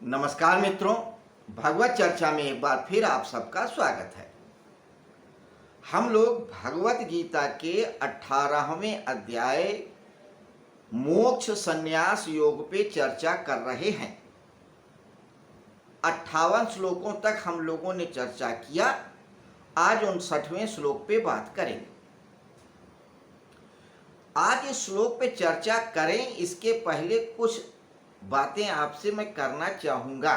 नमस्कार मित्रों, भगवत चर्चा में एक बार फिर आप सबका स्वागत है। हम लोग भगवत गीता के 18वें अध्याय मोक्ष संन्यास योग पे चर्चा कर रहे हैं। 58 श्लोकों तक हम लोगों ने चर्चा किया। आज 59वें श्लोक पे बात करेंगे। आज इस श्लोक पे चर्चा करें इसके पहले कुछ बातें आपसे मैं करना चाहूँगा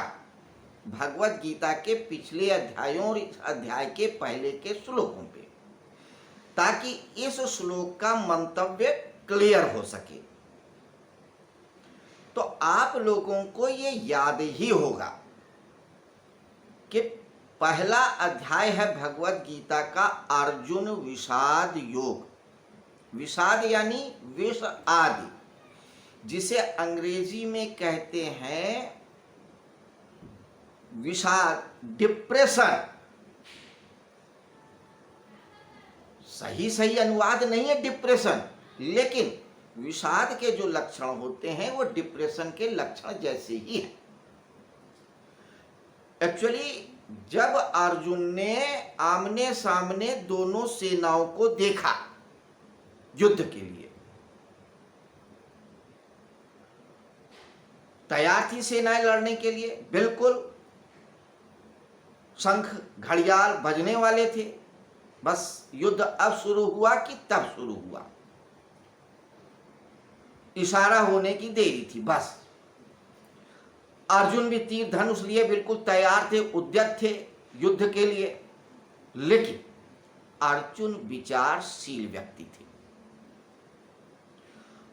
भगवत गीता के पिछले अध्यायों और इस अध्याय के पहले के श्लोकों पे, ताकि इस श्लोक का मंतव्य क्लियर हो सके। तो आप लोगों को ये याद ही होगा कि पहला अध्याय है भगवत गीता का अर्जुन विषाद योग। विषाद यानी विष आदि, जिसे अंग्रेजी में कहते हैं विषाद, डिप्रेशन। सही अनुवाद नहीं है डिप्रेशन, लेकिन विषाद के जो लक्षण होते हैं वो डिप्रेशन के लक्षण जैसे ही हैं। एक्चुअली जब अर्जुन ने आमने सामने दोनों सेनाओं को देखा युद्ध के लिए, तैयार थी सेनाएं लड़ने के लिए, बिल्कुल शंख घड़ियाल बजने वाले थे। बस युद्ध अब शुरू हुआ कि तब शुरू हुआ, इशारा होने की देरी थी बस। अर्जुन भी तीर धनुष लिए बिल्कुल तैयार थे, उद्यत थे युद्ध के लिए। लेकिन अर्जुन विचारशील व्यक्ति थे,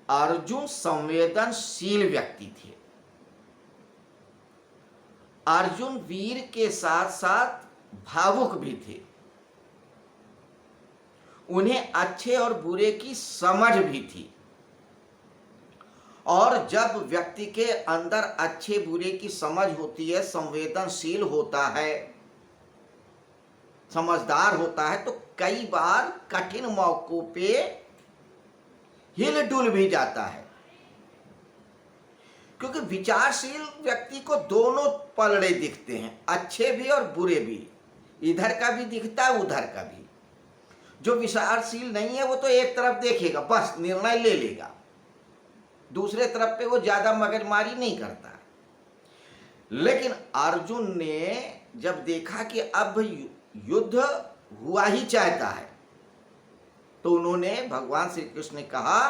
अर्जुन संवेदनशील व्यक्ति थे। अर्जुन वीर के साथ साथ भावुक भी थे। उन्हें अच्छे और बुरे की समझ भी थी। और जब व्यक्ति के अंदर अच्छे बुरे की समझ होती है, संवेदनशील होता है, समझदार होता है, तो कई बार कठिन मौकों पे हिल डुल भी जाता है। क्योंकि विचारशील व्यक्ति को दोनों पलड़े दिखते हैं, अच्छे भी और बुरे भी। इधर का भी दिखता है, उधर का भी। जो विचारशील नहीं है वो तो एक तरफ देखेगा, बस निर्णय ले लेगा, दूसरे तरफ पे वो ज्यादा मगजमारी नहीं करता। लेकिन अर्जुन ने जब देखा कि अब युद्ध हुआ ही चाहता है, तो उन्होंने भगवान श्री कृष्ण ने कहा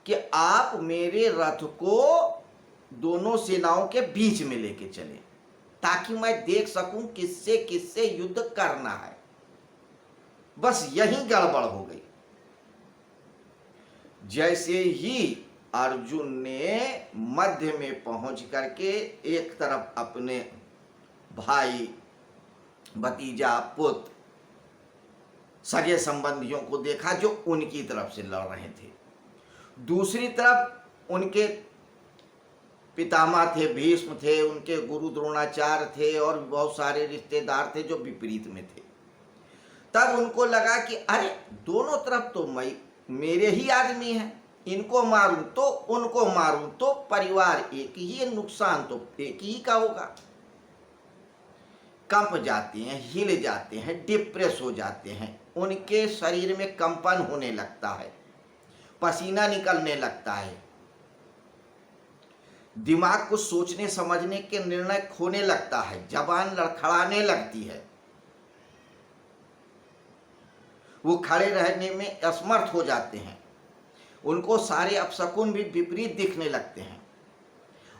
कि आप मेरे रथ को दोनों सेनाओं के बीच में लेके चले, ताकि मैं देख सकूं किससे किससे युद्ध करना है। बस यही गड़बड़ हो गई। जैसे ही अर्जुन ने मध्य में पहुंच करके एक तरफ अपने भाई, भतीजा, पुत्र, सगे संबंधियों को देखा जो उनकी तरफ से लड़ रहे थे, दूसरी तरफ उनके पितामह थे, भीष्म थे, उनके गुरु द्रोणाचार्य थे, और बहुत सारे रिश्तेदार थे जो विपरीत में थे। तब उनको लगा कि अरे दोनों तरफ तो मेरे ही आदमी हैं, इनको मारूं तो उनको मारूं तो परिवार एक ही है, नुकसान तो एक ही का होगा। कंप जाते हैं, हिल जाते हैं, डिप्रेस हो जाते हैं, उनके शरीर में कंपन होने लगता है, पसीना निकलने लगता है, दिमाग को सोचने समझने के निर्णय खोने लगता है, जबान लड़खड़ाने लगती है, वो खड़े रहने में असमर्थ हो जाते हैं, उनको सारे अपशकुन भी विपरीत दिखने लगते हैं।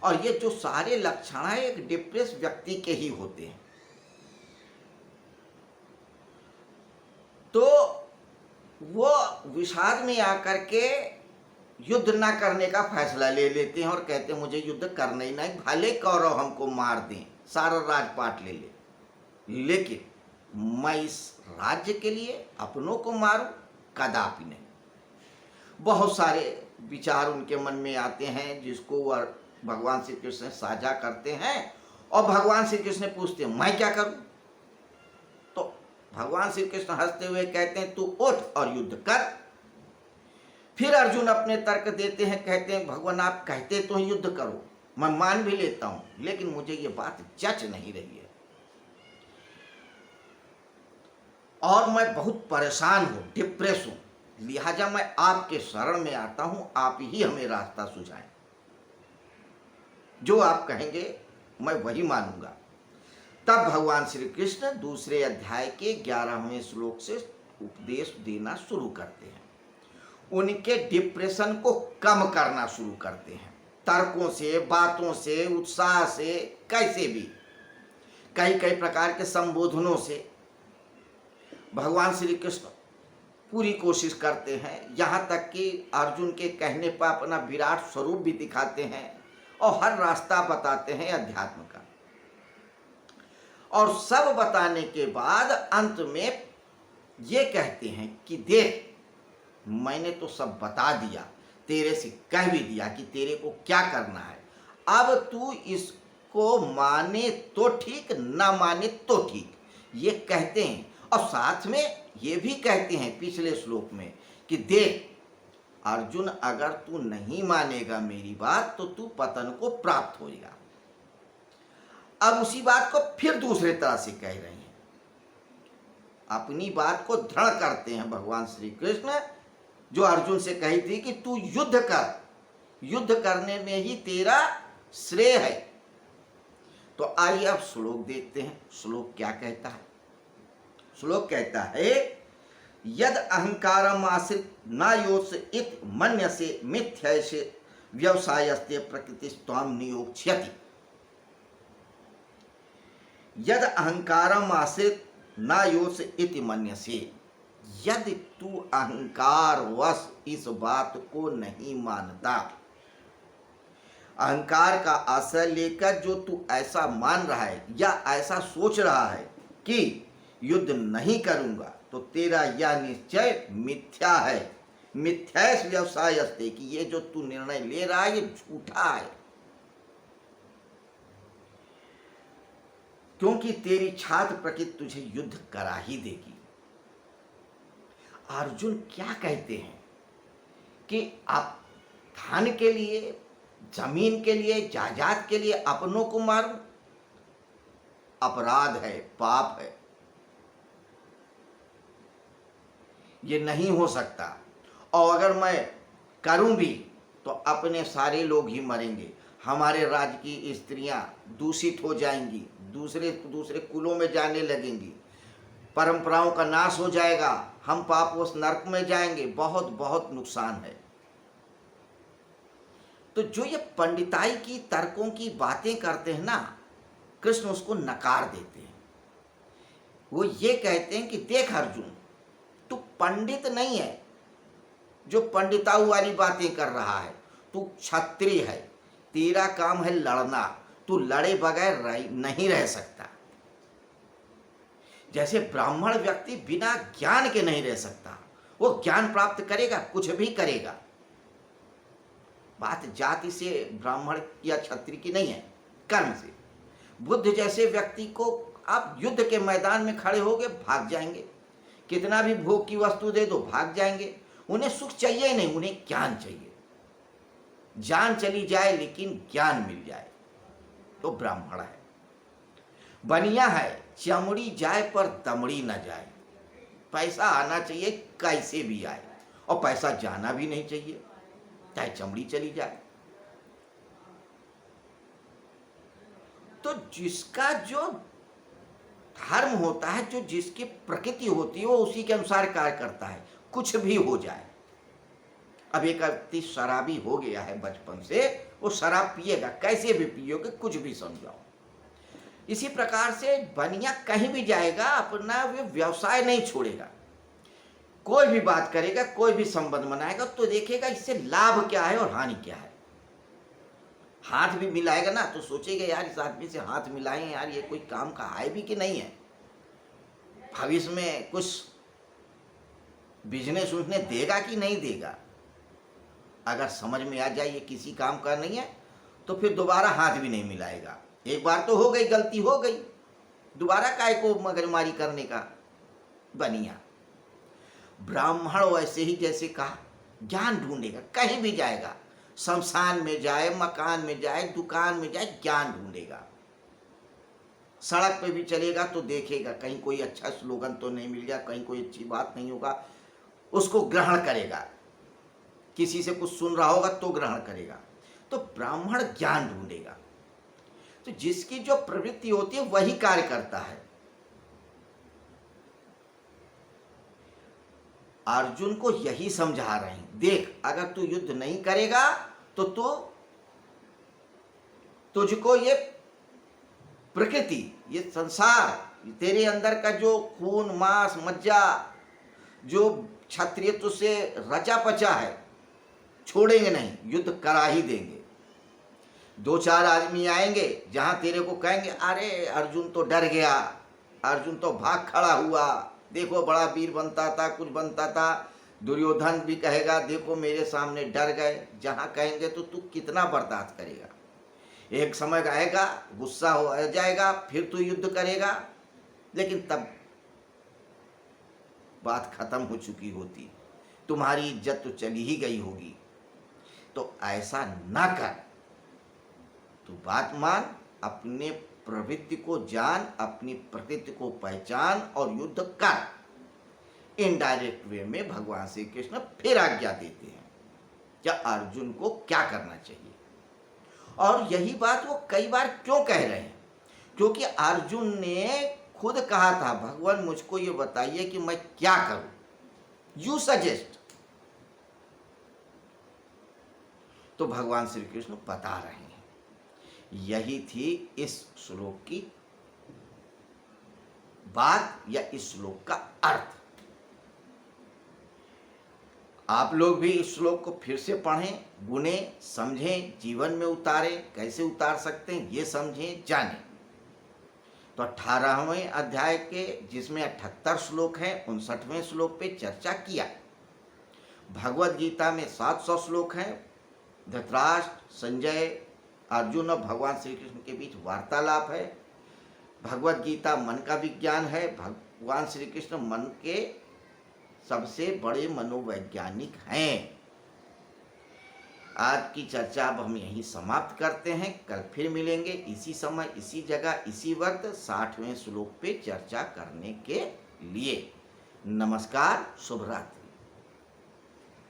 और ये जो सारे लक्षण है एक डिप्रेस व्यक्ति के ही होते हैं। तो वो विषाद में आकर के युद्ध ना करने का फैसला ले लेते हैं और कहते हैं मुझे युद्ध करना ही नहीं, भले कौरव हमको मार दें, सारा राजपाट ले ले, लेकिन मैं इस राज्य के लिए अपनों को मारूं कदापि नहीं। बहुत सारे विचार उनके मन में आते हैं जिसको वह भगवान श्री कृष्ण साझा करते हैं, और भगवान श्री कृष्ण पूछते हैं मैं क्या करूं? तो भगवान श्री कृष्ण हंसते हुए कहते हैं तू उठ और युद्ध कर। फिर अर्जुन अपने तर्क देते हैं, कहते हैं भगवान आप कहते तो युद्ध करो, मैं मान भी लेता हूं, लेकिन मुझे ये बात जच नहीं रही है और मैं बहुत परेशान हूं, डिप्रेस हूं। लिहाजा मैं आपके शरण में आता हूं, आप ही हमें रास्ता सुझाएं। जो आप कहेंगे मैं वही मानूंगा। तब भगवान श्री कृष्ण दूसरे अध्याय के 11वें श्लोक से उपदेश देना शुरू करते हैं। उनके डिप्रेशन को कम करना शुरू करते हैं, तर्कों से, बातों से, उत्साह से, कैसे भी कई कई प्रकार के संबोधनों से भगवान श्री कृष्ण पूरी कोशिश करते हैं। यहाँ तक कि अर्जुन के कहने पर अपना विराट स्वरूप भी दिखाते हैं और हर रास्ता बताते हैं अध्यात्म का। और सब बताने के बाद अंत में ये कहते हैं कि देख, मैंने तो सब बता दिया, तेरे से कह भी दिया कि तेरे को क्या करना है। अब तू इसको माने तो ठीक, ना माने तो ठीक, ये कहते हैं। और साथ में ये भी कहते हैं पिछले श्लोक में कि देख अर्जुन, अगर तू नहीं मानेगा मेरी बात तो तू पतन को प्राप्त होएगा। अब उसी बात को फिर दूसरे तरह से कह रहे हैं, अपनी बात को दृढ़ करते हैं भगवान श्री कृष्ण, जो अर्जुन से कही थी कि तू युद्ध कर, युद्ध करने में ही तेरा श्रेय है। तो आइए अब श्लोक देखते हैं। श्लोक क्या कहता है? श्लोक कहता है, यद अहंकारम आश्रित नायोस इत मन्यसे मिथ्यैष व्यवसायस्ते प्रकृति त्वाम नियोक्ष्यति। यद अहंकारम आश्रित नायोस इति मन्यसे, यदि तू अहंकार वश इस बात को नहीं मानता, अहंकार का आश्रय लेकर जो तू ऐसा मान रहा है या ऐसा सोच रहा है कि युद्ध नहीं करूंगा, तो तेरा यह निश्चय मिथ्या है। मिथ्यास व्यवसायस्ते, कि ये जो तू निर्णय ले रहा है ये झूठा है, क्योंकि तेरी छात्र प्रकृति तुझे युद्ध करा ही देगी। अर्जुन क्या कहते हैं कि आप धन के लिए, जमीन के लिए, जायदाद के लिए अपनों को मारूं? अपराध है, पाप है, ये नहीं हो सकता। और अगर मैं करूं भी तो अपने सारे लोग ही मरेंगे, हमारे राज्य की स्त्रियां दूषित हो जाएंगी, दूसरे दूसरे कुलों में जाने लगेंगी, परंपराओं का नाश हो जाएगा, हम पापवश नरक में जाएंगे, बहुत बहुत नुकसान है। तो जो ये पंडिताई की, तर्कों की बातें करते हैं ना, कृष्ण उसको नकार देते हैं। वो ये कहते हैं कि देख अर्जुन, तू पंडित नहीं है जो पंडिताऊ वाली बातें कर रहा है, तू क्षत्रिय है, तेरा काम है लड़ना, तू लड़े बगैर नहीं रह सकता। जैसे ब्राह्मण व्यक्ति बिना ज्ञान के नहीं रह सकता, वो ज्ञान प्राप्त करेगा, कुछ भी करेगा। बात जाति से ब्राह्मण या क्षत्रिय की नहीं है, कर्म से। बुद्ध जैसे व्यक्ति को आप युद्ध के मैदान में खड़े होगे, भाग जाएंगे, कितना भी भोग की वस्तु दे दो भाग जाएंगे। उन्हें सुख चाहिए ही नहीं, उन्हें ज्ञान चाहिए। जान चली जाए लेकिन ज्ञान मिल जाए तो ब्राह्मण है। बनिया है, चमड़ी जाए पर दमड़ी न जाए। पैसा आना चाहिए कैसे भी आए, और पैसा जाना भी नहीं चाहिए, चाहे चमड़ी चली जाए। तो जिसका जो धर्म होता है, जो जिसकी प्रकृति होती है, वो उसी के अनुसार कार्य करता है, कुछ भी हो जाए। अब एक व्यक्ति शराबी हो गया है बचपन से, वो शराब पिएगा, कैसे भी पियोगे, कुछ भी समझाओ। इसी प्रकार से बनिया कहीं भी जाएगा, अपना व्यवसाय नहीं छोड़ेगा, कोई भी बात करेगा, कोई भी संबंध बनाएगा, तो देखेगा इससे लाभ क्या है और हानि क्या है। हाथ भी मिलाएगा ना तो सोचेगा यार इस आदमी से हाथ मिलाएं, यार ये कोई काम का है भी कि नहीं है, भविष्य में कुछ बिजनेस उसने देगा कि नहीं देगा। अगर समझ में आ जाए ये किसी काम का नहीं है तो फिर दोबारा हाथ भी नहीं मिलाएगा। एक बार तो हो गई, गलती हो गई, दोबारा काय को मगजमारी करने का। बनिया ब्राह्मण वैसे ही, जैसे कहा, ज्ञान ढूंढेगा, कहीं भी जाएगा, शमशान में जाए, मकान में जाए, दुकान में जाए, ज्ञान ढूंढेगा। सड़क पे भी चलेगा तो देखेगा कहीं कोई अच्छा स्लोगन तो नहीं मिल गया, कहीं कोई अच्छी बात नहीं होगा, उसको ग्रहण करेगा। किसी से कुछ सुन रहा होगा तो ग्रहण करेगा। तो ब्राह्मण ज्ञान ढूंढेगा। तो जिसकी जो प्रवृत्ति होती है वही कार्य करता है। अर्जुन को यही समझा रहे हैं, देख अगर तू युद्ध नहीं करेगा तो तुझको ये प्रकृति, ये संसार, तेरे अंदर का जो खून मांस मज्जा, जो क्षत्रियत्व से रचा पचा है, छोड़ेंगे नहीं, युद्ध करा ही देंगे। दो चार आदमी आएंगे जहां तेरे को कहेंगे अरे अर्जुन तो डर गया, अर्जुन तो भाग खड़ा हुआ, देखो बड़ा वीर बनता था, कुछ बनता था। दुर्योधन भी कहेगा देखो मेरे सामने डर गए। जहां कहेंगे तो तू कितना बर्दाश्त करेगा। एक समय आएगा गुस्सा हो जाएगा, फिर तू युद्ध करेगा, लेकिन तब बात खत्म हो चुकी होती, तुम्हारी इज्जत तो चली ही गई होगी। तो ऐसा ना कर, तू बात मान, अपने प्रवृत्ति को जान, अपनी प्रकृति को पहचान और युद्ध कर। इनडायरेक्ट वे में भगवान श्री कृष्ण फिर आज्ञा देते हैं क्या अर्जुन को क्या करना चाहिए। और यही बात वो कई बार क्यों कह रहे हैं, क्योंकि अर्जुन ने खुद कहा था भगवान मुझको ये बताइए कि मैं क्या करूं, यू सजेस्ट। तो भगवान श्री कृष्ण बता रहे हैं। यही थी इस श्लोक की बात या इस श्लोक का अर्थ। आप लोग भी इस श्लोक को फिर से पढ़ें, गुनें, समझें, जीवन में उतारें, कैसे उतार सकते हैं ये समझें, जानें। तो 18वें अध्याय के जिसमें 78 श्लोक हैं, 59वें श्लोक पे चर्चा किया। भगवद गीता में 700 श्लोक हैं। धृतराष्ट्र, संजय, अर्जुन और भगवान श्री कृष्ण के बीच वार्तालाप है। भगवद गीता मन का विज्ञान है। भगवान श्री कृष्ण मन के सबसे बड़े मनोवैज्ञानिक हैं। आज की चर्चा अब हम यहीं समाप्त करते हैं। कल फिर मिलेंगे इसी समय, इसी जगह, इसी वक्त 60वें श्लोक पे चर्चा करने के लिए। नमस्कार, शुभ रात्रि।